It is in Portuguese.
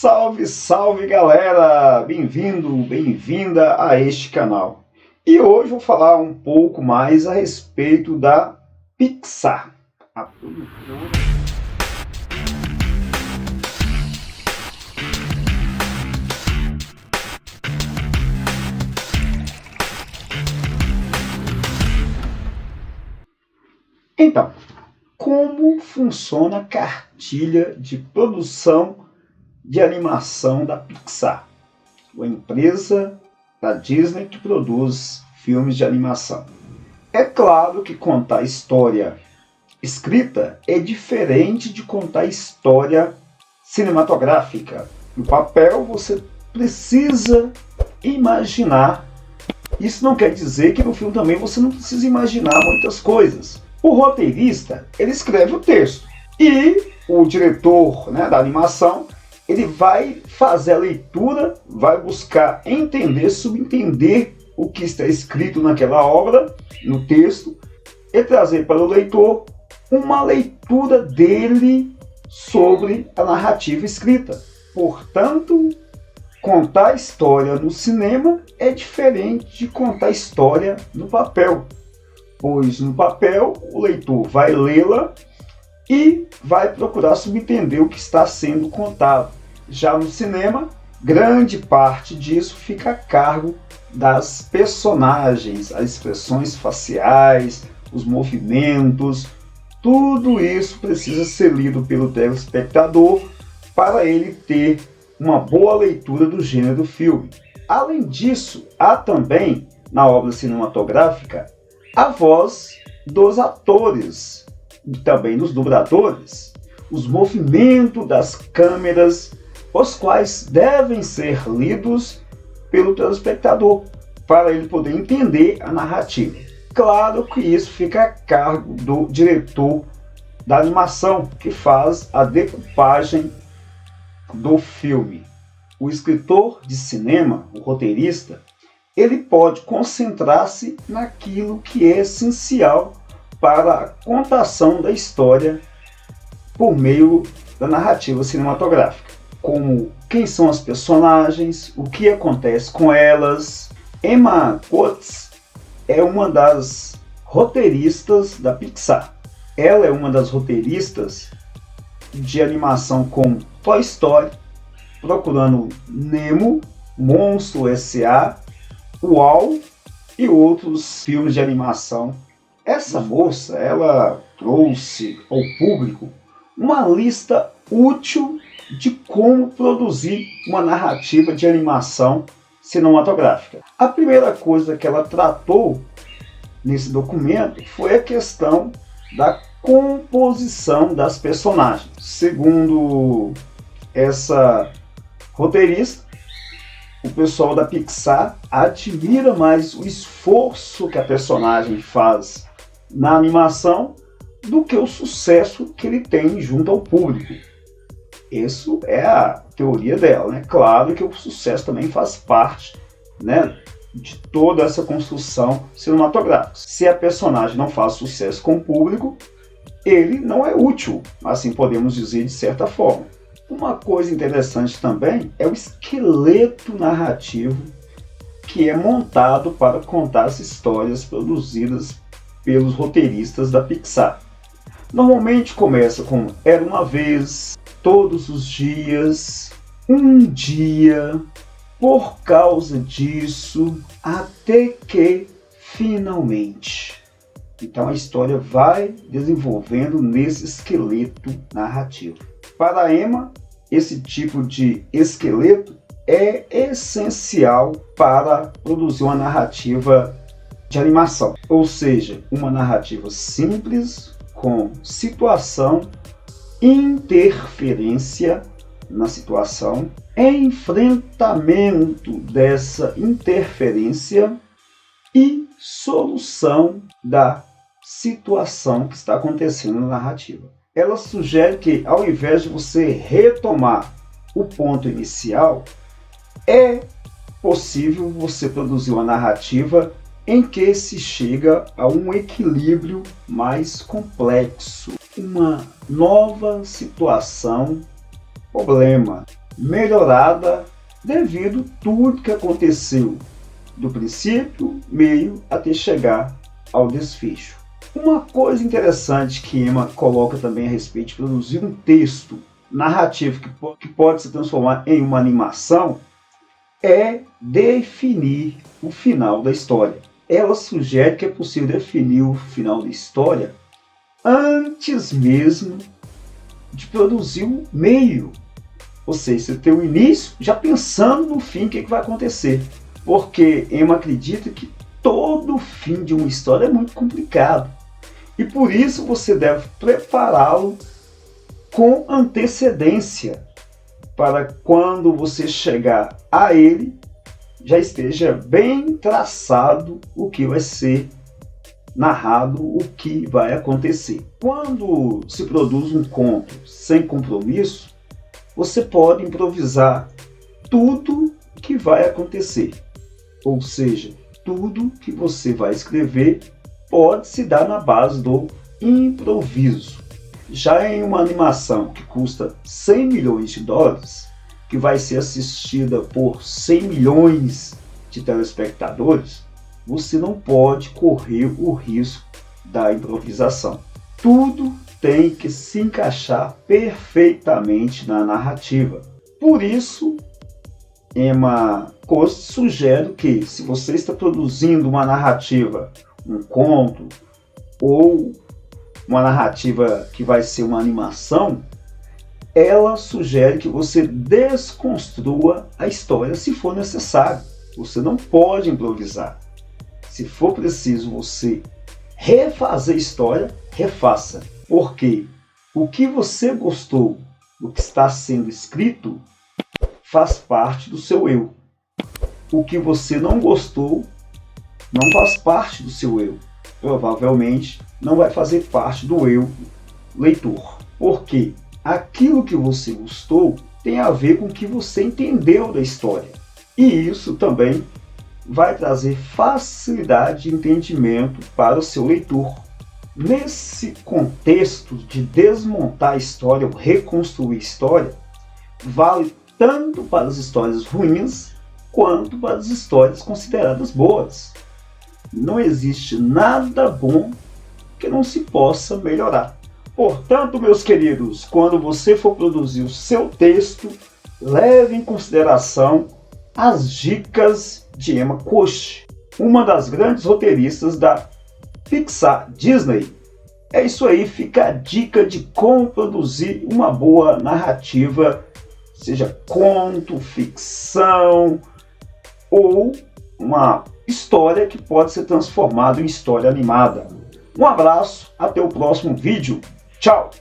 Salve, salve galera! Bem-vindo, bem-vinda a este canal. E hoje vou falar um pouco mais a respeito da Pixar, a produtora. Então, como funciona a cartilha de produção de animação da Pixar, a empresa da Disney que produz filmes de animação? É claro que contar história escrita é diferente de contar história cinematográfica. No papel você precisa imaginar. Isso não quer dizer que no filme também você não precisa imaginar muitas coisas. O roteirista, ele escreve o texto e o diretor, da animação, ele vai fazer a leitura, vai buscar entender, subentender o que está escrito naquela obra, no texto, e trazer para o leitor uma leitura dele sobre a narrativa escrita. Portanto, contar a história no cinema é diferente de contar a história no papel, pois no papel o leitor vai lê-la e vai procurar subentender o que está sendo contado. Já no cinema, grande parte disso fica a cargo das personagens, as expressões faciais, os movimentos, tudo isso precisa ser lido pelo telespectador para ele ter uma boa leitura do gênero do filme. Além disso, há também, na obra cinematográfica, a voz dos atores e também dos dubladores, os movimentos das câmeras, os quais devem ser lidos pelo telespectador para ele poder entender a narrativa. Claro que isso fica a cargo do diretor da animação, que faz a decupagem do filme. O escritor de cinema, o roteirista, ele pode concentrar-se naquilo que é essencial para a contação da história por meio da narrativa cinematográfica, como quem são as personagens, o que acontece com elas. Emma Coates é uma das roteiristas da Pixar. Ela é uma das roteiristas de animação como Toy Story, Procurando Nemo, Monstro S.A., Uau e outros filmes de animação. Essa moça, ela trouxe ao público uma lista útil de como produzir uma narrativa de animação cinematográfica. A primeira coisa que ela tratou nesse documento foi a questão da composição das personagens. Segundo essa roteirista, o pessoal da Pixar admira mais o esforço que a personagem faz na animação do que o sucesso que ele tem junto ao público. Isso é a teoria dela, Claro que o sucesso também faz parte, de toda essa construção cinematográfica. Se a personagem não faz sucesso com o público, ele não é útil, assim podemos dizer de certa forma. Uma coisa interessante também é o esqueleto narrativo que é montado para contar as histórias produzidas pelos roteiristas da Pixar. Normalmente começa com Era uma vez, Todos os dias, Um dia, Por causa disso, até que finalmente. Então a história vai desenvolvendo nesse esqueleto narrativo. Para a Emma, esse tipo de esqueleto é essencial para produzir uma narrativa de animação. Ou seja, uma narrativa simples, com situação, interferência na situação, enfrentamento dessa interferência e solução da situação que está acontecendo na narrativa. Ela sugere que, ao invés de você retomar o ponto inicial, é possível você produzir uma narrativa em que se chega a um equilíbrio mais complexo, uma nova situação, problema. melhorada devido a tudo que aconteceu do princípio, meio até chegar ao desfecho. Uma coisa interessante que Emma coloca também a respeito de produzir um texto narrativo que pode se transformar em uma animação é definir o final da história. Ela sugere que é possível definir o final da história antes mesmo de produzir o meio. Ou seja, você tem o início já pensando no fim, o que vai acontecer. Porque Emma acredita que todo fim de uma história é muito complicado. E por isso você deve prepará-lo com antecedência, para quando você chegar a ele, já esteja bem traçado o que vai ser narrado, o que vai acontecer. Quando se produz um conto sem compromisso, você pode improvisar tudo que vai acontecer. Ou seja, tudo que você vai escrever pode se dar na base do improviso. Já em uma animação que custa 100 milhões de dólares, que vai ser assistida por 100 milhões de telespectadores, você não pode correr o risco da improvisação. Tudo tem que se encaixar perfeitamente na narrativa. Por isso, Emma Coste sugere que, se você está produzindo uma narrativa, um conto, ou uma narrativa que vai ser uma animação, ela sugere que você desconstrua a história se for necessário. Você não pode improvisar. Se for preciso você refazer a história, refaça. Porque o que você gostou do que está sendo escrito faz parte do seu eu. O que você não gostou não faz parte do seu eu. Provavelmente não vai fazer parte do eu leitor. Porque aquilo que você gostou tem a ver com o que você entendeu da história. E isso também vai trazer facilidade de entendimento para o seu leitor. Nesse contexto de desmontar a história ou reconstruir a história, vale tanto para as histórias ruins quanto para as histórias consideradas boas. Não existe nada bom que não se possa melhorar. Portanto, meus queridos, quando você for produzir o seu texto, leve em consideração as dicas de Emma Coste, uma das grandes roteiristas da Pixar Disney. É isso aí, fica a dica de como produzir uma boa narrativa, seja conto, ficção ou uma história que pode ser transformada em história animada. Um abraço, até o próximo vídeo. Tchau!